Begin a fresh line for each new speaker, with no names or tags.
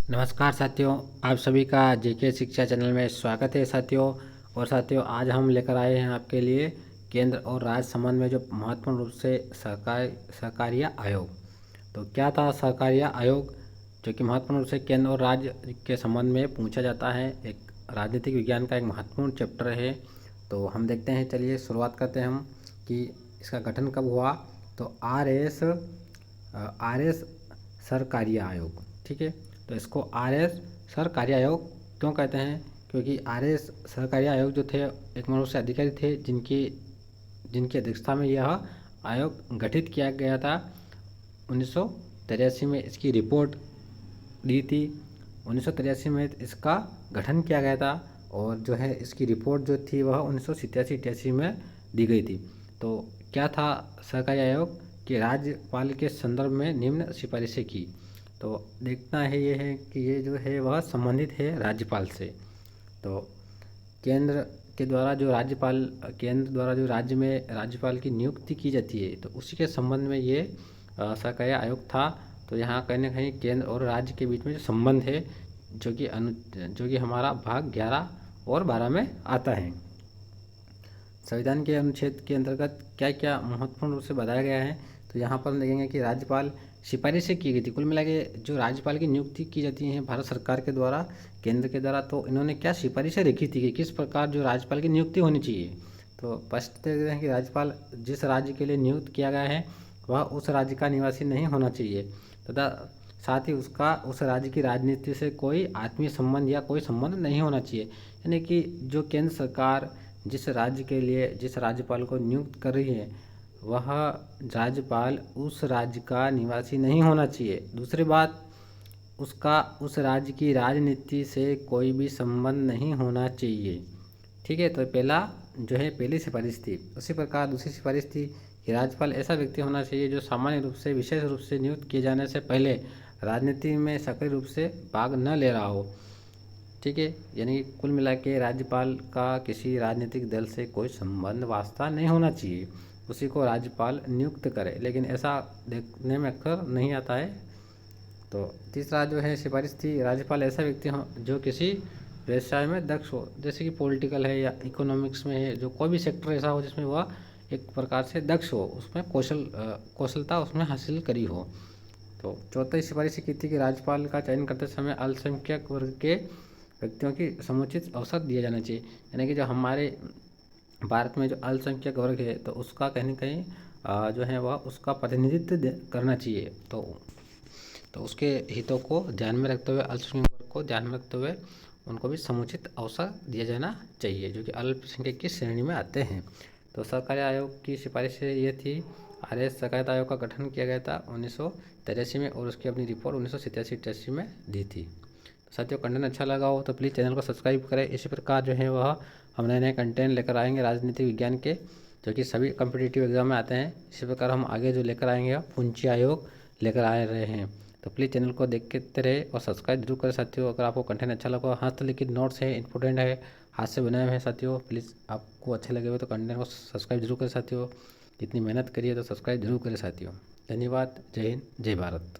नमस्कार साथियों, आप सभी का जेके शिक्षा चैनल में स्वागत है साथियों। और साथियों, आज हम लेकर आए हैं आपके लिए केंद्र और राज्य संबंध में जो महत्वपूर्ण रूप से सहकारिता आयोग। तो क्या था सहकारिता आयोग, जो कि महत्वपूर्ण रूप से केंद्र और राज्य के संबंध में पूछा जाता है। एक राजनीतिक विज्ञान का एक महत्वपूर्ण चैप्टर है। तो हम देखते हैं, चलिए शुरुआत करते हैं हम कि इसका गठन कब हुआ। तो आर एस सहकारिता आयोग, ठीक है। तो इसको आर एस सहकारिता आयोग क्यों कहते हैं? क्योंकि आर एस सहकारिता आयोग जो थे एक मनुष्य अधिकारी थे जिनकी अध्यक्षता में यह आयोग गठित किया गया था। 1983 में इसकी रिपोर्ट दी थी। 1983 में इसका गठन किया गया था और जो है इसकी रिपोर्ट जो थी वह 1987-88 में दी गई थी। तो क्या था सहकारी आयोग कि राज्यपाल के संदर्भ में निम्न सिफारिशें की। तो देखना है ये है कि ये जो है वह संबंधित है राज्यपाल से। तो केंद्र द्वारा जो राज्य में राज्यपाल की नियुक्ति की जाती है, तो उसी के संबंध में ये सहकारी आयोग था। तो यहाँ कहीं ना कहीं केंद्र और राज्य के बीच में जो संबंध है, जो कि हमारा भाग 11 और 12 में आता है। संविधान के अनुच्छेद के अंतर्गत क्या क्या महत्वपूर्ण रूप से बताया गया है। तो यहाँ पर हम देखेंगे कि राज्यपाल सिफारिशें की गई थी। कुल मिला के जो राज्यपाल की नियुक्ति की जाती है भारत सरकार के द्वारा, केंद्र के द्वारा, तो इन्होंने क्या सिफारिशें रखी थी कि किस प्रकार जो राज्यपाल की नियुक्ति होनी चाहिए। तो स्पष्ट देखते हैं कि राज्यपाल जिस राज्य के लिए नियुक्त किया गया है वह उस राज्य का निवासी नहीं होना चाहिए तथा साथ ही उसका उस राज्य की राजनीति से कोई आत्मीय संबंध या कोई संबंध नहीं होना चाहिए। यानी कि जो केंद्र सरकार जिस राज्य के लिए जिस राज्यपाल को नियुक्त कर रही है वह राज्यपाल उस राज्य का निवासी नहीं होना चाहिए। दूसरी बात, उसका उस राज्य की राजनीति से कोई भी संबंध नहीं होना चाहिए, ठीक है। तो पहली सिफारिश थी। उसी प्रकार दूसरी सिफारिश थी कि राज्यपाल ऐसा व्यक्ति होना चाहिए जो सामान्य रूप से विशेष रूप से नियुक्त किए जाने से पहले राजनीति में सक्रिय रूप से भाग न ले रहा हो, ठीक है। यानी कुल मिला के राज्यपाल का किसी राजनीतिक दल से कोई संबंध वास्ता नहीं होना चाहिए, उसी को राज्यपाल नियुक्त करे। लेकिन ऐसा देखने में अक्सर नहीं आता है। तो तीसरा जो है सिफारिश थी, राज्यपाल ऐसा व्यक्ति हो जो किसी व्यवसाय में दक्ष हो, जैसे कि पॉलिटिकल है या इकोनॉमिक्स में है, जो कोई भी सेक्टर ऐसा हो जिसमें वह एक प्रकार से दक्ष हो, उसमें कौशलता उसमें हासिल करी हो। तो चौथी सिफारिश की थी कि राज्यपाल का चयन करते समय अल्पसंख्यक वर्ग के व्यक्तियों की समुचित अवसर दिया जाना चाहिए। यानी कि जो हमारे भारत में जो अल्पसंख्यक वर्ग है तो उसका कहीं ना कहीं जो है वह उसका प्रतिनिधित्व करना चाहिए। तो उसके हितों को ध्यान में रखते हुए, अल्पसंख्यक वर्ग को ध्यान में रखते हुए उनको भी समुचित अवसर दिया जाना चाहिए, जो कि अल्पसंख्यक की श्रेणी में आते हैं। तो सहकारी आयोग की सिफारिश ये थी। आर एस सहकारिता आयोग का गठन किया गया था 1983 में और उसकी अपनी रिपोर्ट 1987-88 में दी थी। तो साथियों, कंटेंट अच्छा लगा हो तो प्लीज़ चैनल को सब्सक्राइब करें। इसी प्रकार जो है वह हम नए नए कंटेंट लेकर आएंगे राजनीतिक विज्ञान के, जो कि सभी कॉम्पिटिटिव एग्जाम में आते हैं। इसी प्रकार हम आगे जो लेकर आएंगे पूंजी आयोग लेकर आ रहे हैं। तो प्लीज़ चैनल को देखते रहे और सब्सक्राइब जरूर करें साथियों। अगर आपको कंटेंट अच्छा लगा, हस्तलिखित नोट्स है, इंपॉर्टेंट है, हाथ से बनाए हुए हैं साथियों, प्लीज़ आपको अच्छे लगे हुए तो कंटेंट को सब्सक्राइब जरूर करें साथियों। इतनी मेहनत करिए तो सब्सक्राइब जरूर करें साथियों। धन्यवाद। जय हिंद, जय भारत।